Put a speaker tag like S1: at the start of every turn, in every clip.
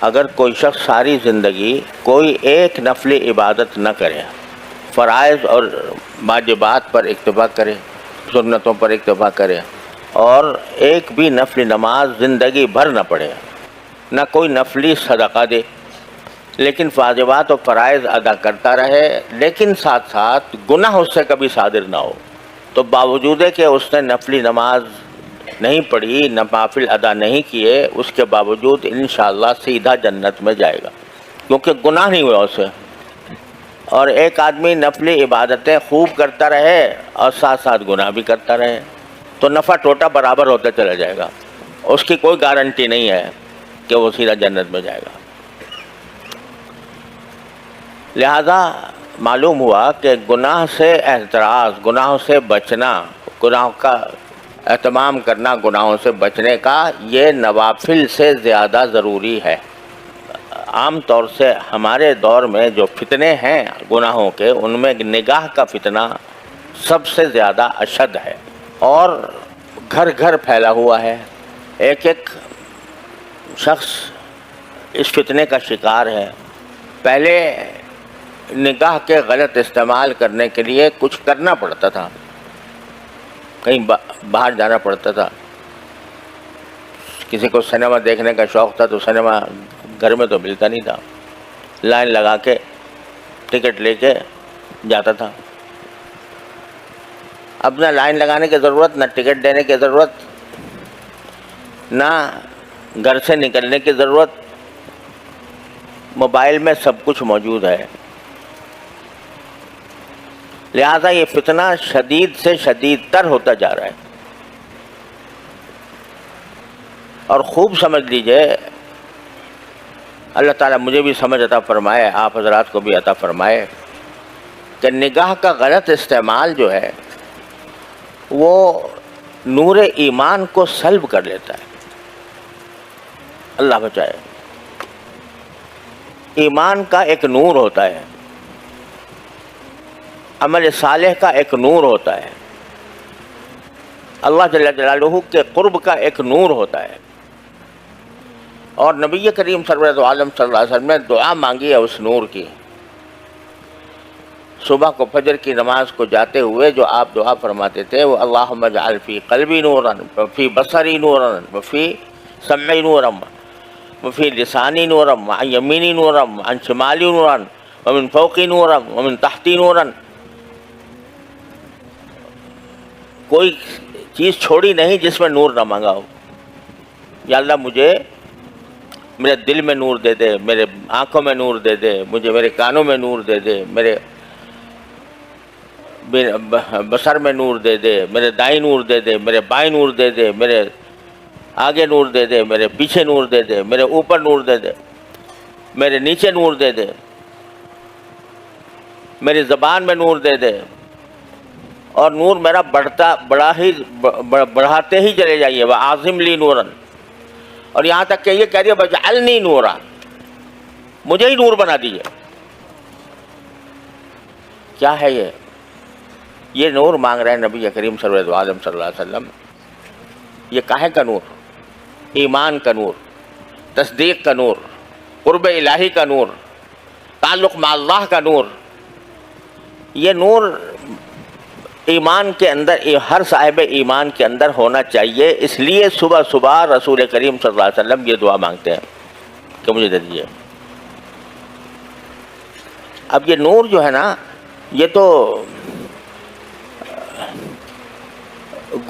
S1: اگر کوئی شخص ساری زندگی کوئی ایک نفلی عبادت نہ کرے، فرائض اور واجبات پر اکتفا کرے، سنتوں پر اکتفا کرے، اور ایک بھی نفلی نماز زندگی بھر نہ پڑھے، نہ کوئی نفلی صدقہ دے، لیکن واجبات اور فرائض ادا کرتا رہے، لیکن ساتھ ساتھ گناہ اس سے کبھی صادر نہ ہو، تو باوجود کہ اس نے نفلی نماز نہیں پڑھی، نوافل ادا نہیں کیے، اس کے باوجود انشاءاللہ سیدھا جنت میں جائے گا، کیونکہ گناہ نہیں ہوا اسے۔ اور ایک آدمی نفلی عبادتیں خوب کرتا رہے اور ساتھ ساتھ گناہ بھی کرتا رہے، تو نفع ٹوٹا برابر ہوتا چلا جائے گا، اس کی کوئی گارنٹی نہیں ہے کہ وہ سیدھا جنت میں جائے گا۔ لہذا معلوم ہوا کہ گناہ سے احتراز، گناہوں سے بچنا، گناہوں کا اہتمام کرنا، گناہوں سے بچنے کا یہ نوافل سے زیادہ ضروری ہے۔ عام طور سے ہمارے دور میں جو فتنے ہیں گناہوں کے، ان میں نگاہ کا فتنہ سب سے زیادہ اشد ہے، اور گھر گھر پھیلا ہوا ہے۔ ایک ایک شخص اس فتنے کا شکار ہے۔ پہلے نگاہ کے غلط استعمال کرنے کے لیے کچھ کرنا پڑتا تھا، کہیں باہر جانا پڑتا تھا۔ کسی کو سنیما دیکھنے کا شوق تھا تو سنیما گھر میں تو ملتا نہیں تھا، لائن لگا کے ٹکٹ لے کے جاتا تھا۔ اب نہ لائن لگانے کی ضرورت، نہ ٹکٹ دینے کی ضرورت، نہ گھر سے نکلنے کی ضرورت، موبائل میں سب کچھ موجود ہے۔ لہذا یہ فتنہ شدید سے شدید تر ہوتا جا رہا ہے، اور خوب سمجھ لیجئے، اللہ تعالیٰ مجھے بھی سمجھ عطا فرمائے، آپ حضرات کو بھی عطا فرمائے، کہ نگاہ کا غلط استعمال جو ہے وہ نور ایمان کو سلب کر لیتا ہے۔ اللہ بچائے۔ ایمان کا ایک نور ہوتا ہے، عمل صالح کا ایک نور ہوتا ہے، اللہ جل جلالہ کے قرب کا ایک نور ہوتا ہے، اور نبی کریم سرورت عالم صلی اللہ علیہ وسلم نے دعا مانگی ہے اس نور کی۔ صبح کو فجر کی نماز کو جاتے ہوئے جو آپ دعا فرماتے تھے وہ اللہم اجعل فی قلبی نورا وفی بصری نورا وفی سمعی نورا وفی لسانی نورا وعن یمینی نورا وعن شمالی نورا ومن فوقی نورا ومن تحتی نورا۔ کوئی چیز چھوڑی نہیں جس میں نور نہ مانگا ہو۔ یا اللہ مجھے میرے دل میں نور دے دے، میرے آنکھوں میں نور دے دے، مجھے میرے کانوں میں نور دے دے، میرے بصر میں نور دے دے، میرے دائیں نور دے دے، میرے بائیں نور دے دے، میرے آگے نور دے دے، میرے پیچھے نور دے دے، میرے اوپر نور دے دے، میرے نیچے نور دے دے، میری زبان میں نور دے دے، اور نور میرا بڑھاتے ہی چلے جائیے، وَأَعْظِمْ لِي نُورًا، اور یہاں تک کہ یہ کہہ دیا وَاجْعَلْنِي نُورًا، مجھے ہی نور بنا دیجیے۔ کیا ہے یہ نور مانگ رہے ہیں نبی کریم صلی اللہ علیہ وسلم۔ یہ کاہے کا نور؟ ایمان کا نور، تصدیق کا نور، قرب الہی کا نور، تعلق مع اللہ کا نور۔ یہ نور ایمان کے اندر، ہر صاحب ایمان کے اندر ہونا چاہیے، اس لیے صبح صبح رسول کریم صلی اللہ علیہ وسلم یہ دعا مانگتے ہیں کہ مجھے دے دیجیے۔ اب یہ نور جو ہے نا، یہ تو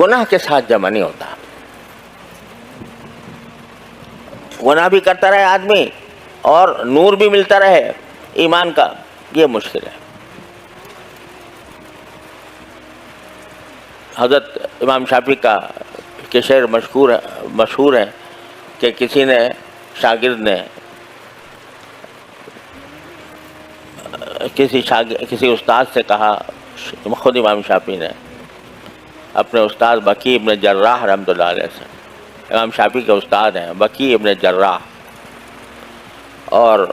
S1: گناہ کے ساتھ جمع نہیں ہوتا۔ گناہ بھی کرتا رہے آدمی اور نور بھی ملتا رہے ایمان کا، یہ مشکل ہے۔ حضرت امام شافعی کا کہ شعر مشہور ہے کہ کسی نے شاگرد نے کسی استاد سے کہا، خود امام شافعی نے اپنے استاد بکی ابن جراح رحمۃ اللہ علیہ سے، امام شافعی کے استاد ہیں بکی ابن جراح، اور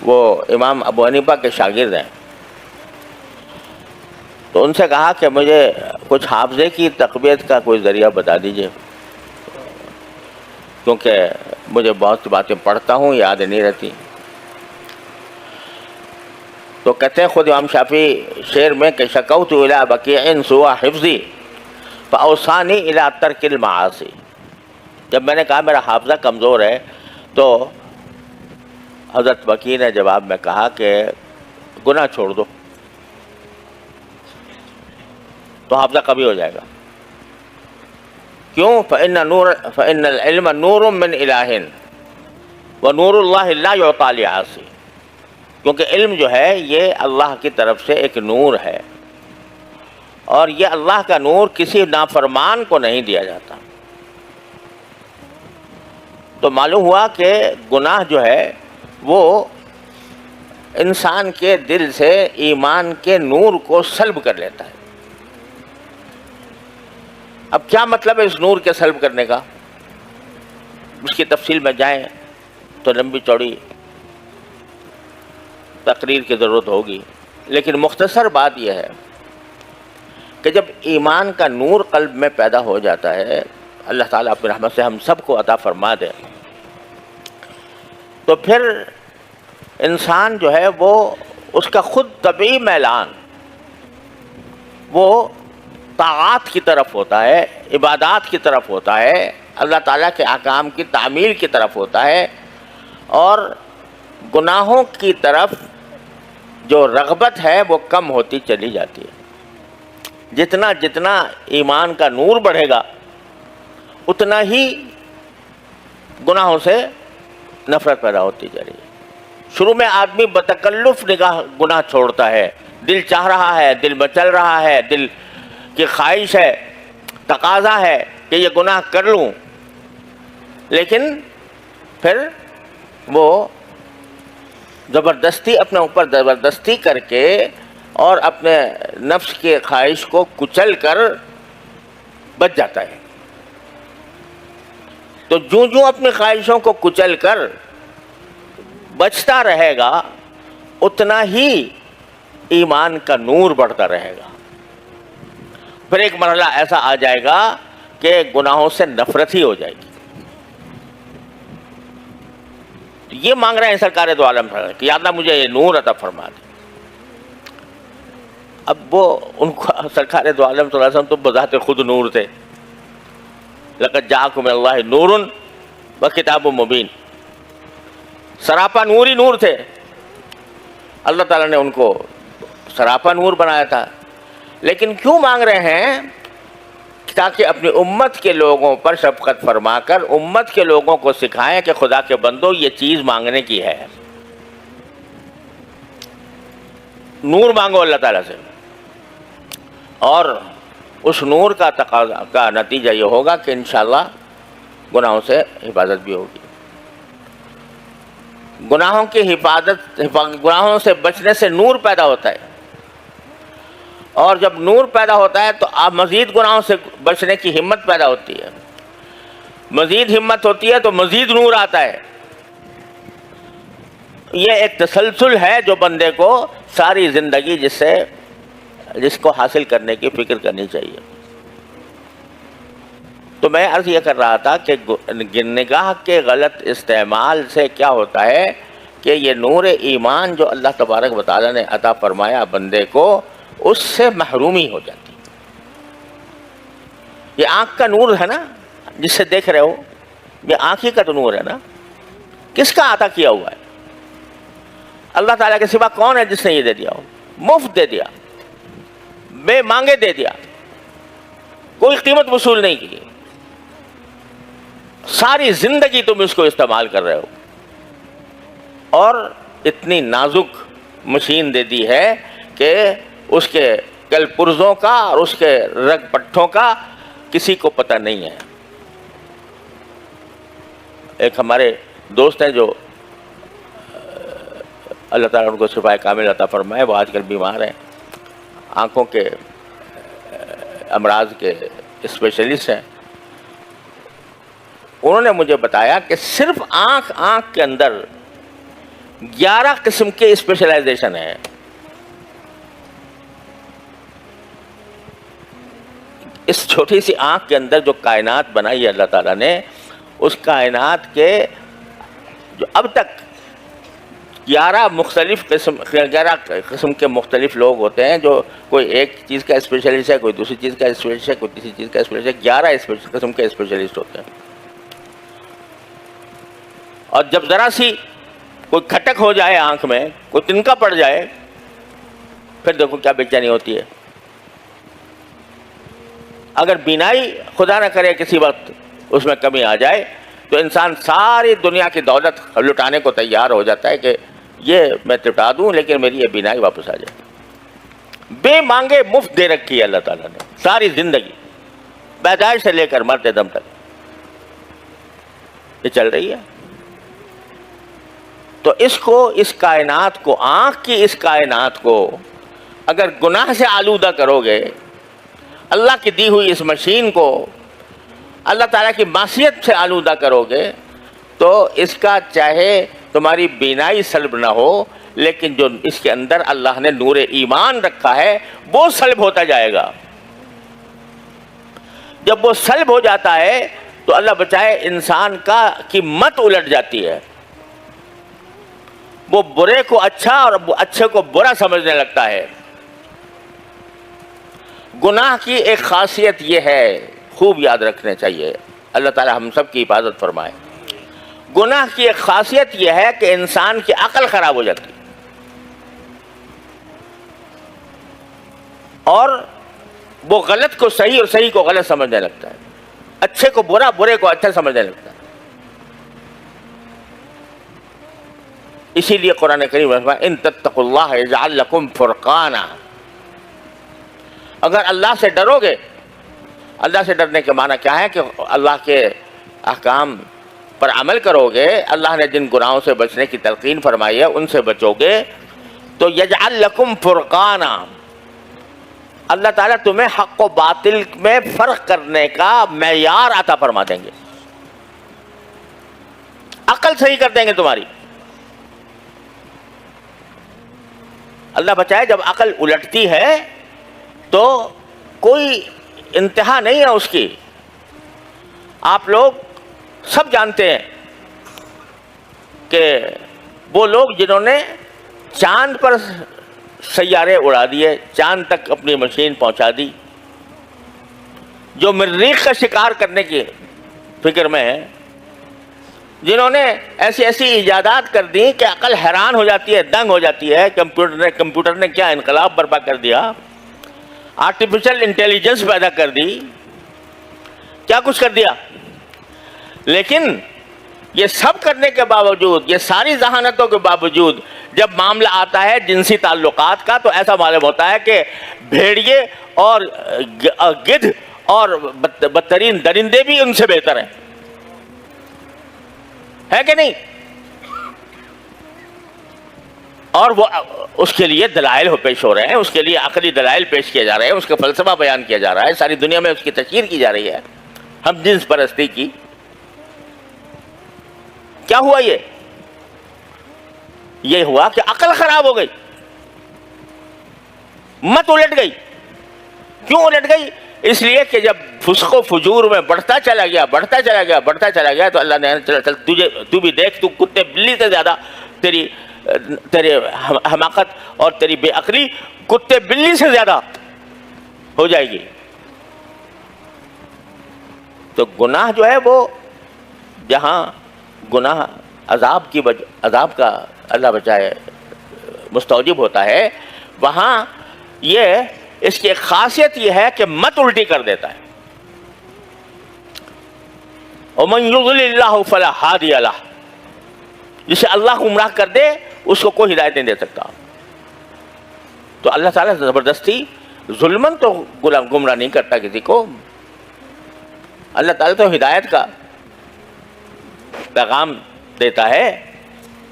S1: وہ امام ابو حنیفہ کے شاگرد ہیں، تو ان سے کہا کہ مجھے کچھ حافظے کی تقویت کا کوئی ذریعہ بتا دیجئے، کیونکہ مجھے بہت سی باتیں پڑھتا ہوں یاد نہیں رہتی. تو کہتے ہیں خود امام شافعی شعر میں کہ شکوت الی بقیع سوء حفظی فاوصانی الی ترک المعاصی. جب میں نے کہا میرا حافظہ کمزور ہے تو حضرت بقیع نے جواب میں کہا کہ گناہ چھوڑ دو تو حافظہ کبھی ہو جائے گا. کیوں؟ فإن العلم نور من الہ ونور اللہ لا یعطی لعاصی. کیونکہ علم جو ہے یہ اللہ کی طرف سے ایک نور ہے اور یہ اللہ کا نور کسی نافرمان کو نہیں دیا جاتا. تو معلوم ہوا کہ گناہ جو ہے وہ انسان کے دل سے ایمان کے نور کو سلب کر لیتا ہے. اب کیا مطلب ہے اس نور کے سلب کرنے کا؟ اس کی تفصیل میں جائیں تو لمبی چوڑی تقریر کی ضرورت ہوگی، لیکن مختصر بات یہ ہے کہ جب ایمان کا نور قلب میں پیدا ہو جاتا ہے، اللہ تعالیٰ اپنی رحمت سے ہم سب کو عطا فرما دے، تو پھر انسان جو ہے وہ اس کا خود طبعی میلان وہ طاعات کی طرف ہوتا ہے، عبادات کی طرف ہوتا ہے، اللہ تعالیٰ کے احکام کی تعمیل کی طرف ہوتا ہے، اور گناہوں کی طرف جو رغبت ہے وہ کم ہوتی چلی جاتی ہے. جتنا جتنا ایمان کا نور بڑھے گا اتنا ہی گناہوں سے نفرت پیدا ہوتی جا رہی ہے. شروع میں آدمی بتکلف نگاہ گناہ چھوڑتا ہے، دل چاہ رہا ہے، دل مچل رہا ہے، دل کی خواہش ہے، تقاضا ہے کہ یہ گناہ کر لوں، لیکن پھر وہ زبردستی اپنے اوپر زبردستی کر کے اور اپنے نفس کے خواہش کو کچل کر بچ جاتا ہے. تو جوں اپنی خواہشوں کو کچل کر بچتا رہے گا اتنا ہی ایمان کا نور بڑھتا رہے گا. پھر ایک مرحلہ ایسا آ جائے گا کہ گناہوں سے نفرت ہی ہو جائے گی. یہ مانگ رہے ہیں سرکار دو عالم کہ یا اللہ مجھے یہ نور عطا فرما دے. اب وہ ان کو سرکار دو عالم صلی اللہ علیہ وسلم تو بذات خود نور تھے. لقد جاءکم من اللہ نور وکتاب مبین، سراپا نور ہی نور تھے. اللہ تعالیٰ نے ان کو سراپا نور بنایا تھا. لیکن کیوں مانگ رہے ہیں؟ تاکہ اپنی امت کے لوگوں پر شفقت فرما کر امت کے لوگوں کو سکھائیں کہ خدا کے بندو یہ چیز مانگنے کی ہے. نور مانگو اللہ تعالیٰ سے، اور اس نور کا تقاضا کا نتیجہ یہ ہوگا کہ انشاءاللہ گناہوں سے حفاظت بھی ہوگی. گناہوں کی گناہوں سے بچنے سے نور پیدا ہوتا ہے، اور جب نور پیدا ہوتا ہے تو آپ مزید گناہوں سے بچنے کی ہمت پیدا ہوتی ہے. مزید ہمت ہوتی ہے تو مزید نور آتا ہے. یہ ایک تسلسل ہے جو بندے کو ساری زندگی جس کو حاصل کرنے کی فکر کرنی چاہیے. تو میں عرض یہ کر رہا تھا کہ نگاہ کے غلط استعمال سے کیا ہوتا ہے کہ یہ نور ایمان جو اللہ تبارک و تعالیٰ نے عطا فرمایا بندے کو، اس سے محرومی ہو جاتی. یہ آنکھ کا نور ہے نا جس سے دیکھ رہے ہو، یہ آنکھ ہی کا تو نور ہے نا. کس کا عطا کیا ہوا ہے؟ اللہ تعالیٰ کے سوا کون ہے جس نے یہ دے دیا ہو؟ مفت دے دیا، بے مانگے دے دیا، کوئی قیمت وصول نہیں کی. ساری زندگی تم اس کو استعمال کر رہے ہو، اور اتنی نازک مشین دے دی ہے کہ اس کے گل پرزوں کا اور اس کے رگ پٹھوں کا کسی کو پتہ نہیں ہے. ایک ہمارے دوست ہیں جو اللہ تعالیٰ ان کو شفائے کامل عطا فرمائے، وہ آج کل بیمار ہیں، آنکھوں کے امراض کے اسپیشلسٹ ہیں. انہوں نے مجھے بتایا کہ صرف آنکھ کے اندر 11 قسم کے اسپیشلائزیشن ہیں. اس چھوٹی سی آنکھ کے اندر جو کائنات بنائی ہے اللہ تعالیٰ نے، اس کائنات کے جو اب تک 11 قسم کے مختلف لوگ ہوتے ہیں، جو کوئی ایک چیز کا اسپیشلسٹ ہے، کوئی دوسری چیز کا اسپیشلسٹ ہے، کوئی تیسری چیز کا اسپیشلسٹ ہے، 11 قسم کے اسپیشلسٹ ہوتے ہیں. اور جب ذرا سی کوئی کھٹک ہو جائے آنکھ میں، کوئی تنکا پڑ جائے، پھر دیکھو کیا بے چینی ہوتی ہے. اگر بینائی خدا نہ کرے کسی وقت اس میں کمی آ جائے تو انسان ساری دنیا کی دولت لٹانے کو تیار ہو جاتا ہے کہ یہ میں لٹا دوں لیکن میری یہ بینائی واپس آ جائے. بے مانگے مفت دے رکھی ہے اللہ تعالیٰ نے ساری زندگی، پیدائش سے لے کر مرتے دم تک یہ چل رہی ہے. تو اس کائنات کو، آنکھ کی اس کائنات کو اگر گناہ سے آلودہ کرو گے، اللہ کی دی ہوئی اس مشین کو اللہ تعالیٰ کی معصیت سے آلودہ کرو گے، تو اس کا چاہے تمہاری بینائی سلب نہ ہو، لیکن جو اس کے اندر اللہ نے نور ایمان رکھا ہے وہ سلب ہوتا جائے گا. جب وہ سلب ہو جاتا ہے تو اللہ بچائے انسان کی مت الٹ جاتی ہے. وہ برے کو اچھا اور اچھے کو برا سمجھنے لگتا ہے. گناہ کی ایک خاصیت یہ ہے، خوب یاد رکھنے چاہیے، اللہ تعالی ہم سب کی حفاظت فرمائے. گناہ کی ایک خاصیت یہ ہے کہ انسان کی عقل خراب ہو جاتی اور وہ غلط کو صحیح اور صحیح کو غلط سمجھنے لگتا ہے، اچھے کو برا، برے کو اچھا سمجھنے لگتا ہے. اسی لیے قرآن کریم میں فرمایا ان تتقوا اللہ یجعل لکم فرقانا. اگر اللہ سے ڈرو گے، اللہ سے ڈرنے کے معنی کیا ہے کہ اللہ کے احکام پر عمل کرو گے، اللہ نے جن گناہوں سے بچنے کی تلقین فرمائی ہے ان سے بچو گے، تو یجعل لکم فرقانا، اللہ تعالیٰ تمہیں حق و باطل میں فرق کرنے کا معیار عطا فرما دیں گے، عقل صحیح کر دیں گے تمہاری. اللہ بچائے جب عقل الٹتی ہے تو کوئی انتہا نہیں ہے اس کی. آپ لوگ سب جانتے ہیں کہ وہ لوگ جنہوں نے چاند پر سیارے اڑا دیے، چاند تک اپنی مشین پہنچا دی، جو مریخ کا شکار کرنے کی فکر میں ہے، جنہوں نے ایسی ایجادات کر دی کہ عقل حیران ہو جاتی ہے، دنگ ہو جاتی ہے. کمپیوٹر نے کیا انقلاب برپا کر دیا، آرٹیفیشل انٹیلیجنس پیدا کر دی، کیا کچھ کر دیا. لیکن یہ سب کرنے کے باوجود، یہ ساری ذہانتوں کے باوجود جب معاملہ آتا ہے جنسی تعلقات کا تو ایسا معلوم ہوتا ہے کہ بھیڑیے اور گدھ اور بدترین درندے بھی ان سے بہتر ہیں، ہے کہ نہیں؟ اور وہ اس کے لیے دلائل پیش ہو رہے ہیں، اس کے لیے عقلی دلائل پیش کیے جا رہے ہیں، اس کا فلسفہ بیان کیا جا رہا ہے، ساری دنیا میں اس کی تشہیر کی جا رہی ہے، ہم جنس پرستی کی. کیا ہوا؟ یہ ہوا کہ عقل خراب ہو گئی، مت الٹ گئی. کیوں الٹ گئی؟ اس لیے کہ جب فسق و فجور میں بڑھتا چلا گیا تو اللہ نے چل تو بھی دیکھ، تو کتے بلی سے زیادہ تیری حماقت اور تیری بے عقلی کتے بلی سے زیادہ ہو جائے گی. تو گناہ جو ہے وہ جہاں گناہ عذاب کا اللہ بچائے مستوجب ہوتا ہے، وہاں اس کی ایک خاصیت یہ ہے کہ مت الٹی کر دیتا ہے. وَمَن يُضْلِلِ اللَّهُ فَلَا هَادِيَ لَهُ، جسے اللہ گمراہ کر دے اس کو کوئی ہدایت نہیں دے سکتا. تو اللہ تعالیٰ زبردستی ظلمن تو گمراہ نہیں کرتا کسی کو. اللہ تعالیٰ تو ہدایت کا پیغام دیتا ہے،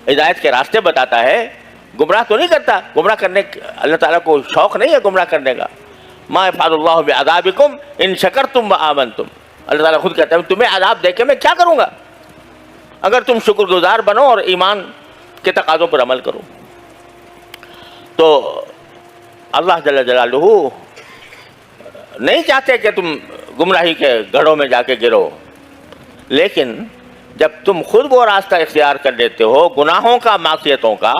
S1: ہدایت کے راستے بتاتا ہے، گمراہ تو نہیں کرتا. گمراہ کرنے اللہ تعالیٰ کو شوق نہیں ہے گمراہ کرنے کا. ما یفعل اللہ بعذابکم ان شکرتم وآمنتم، اللہ تعالیٰ خود کہتا ہے تمہیں عذاب دے کے میں کیا کروں گا اگر تم شکر گزار بنو اور ایمان کے تقاضوں پر عمل کرو. تو اللہ جل جلالہ نہیں چاہتے کہ تم گمراہی کے گڑھوں میں جا کے گرو، لیکن جب تم خود وہ راستہ اختیار کر لیتے ہو گناہوں کا، معصیتوں کا،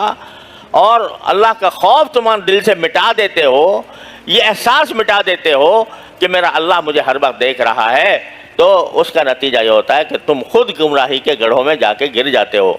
S1: اور اللہ کا خوف تمہارے دل سے مٹا دیتے ہو، یہ احساس مٹا دیتے ہو کہ میرا اللہ مجھے ہر وقت دیکھ رہا ہے، تو اس کا نتیجہ یہ ہوتا ہے کہ تم خود گمراہی کے گڑھوں میں جا کے گر جاتے ہو۔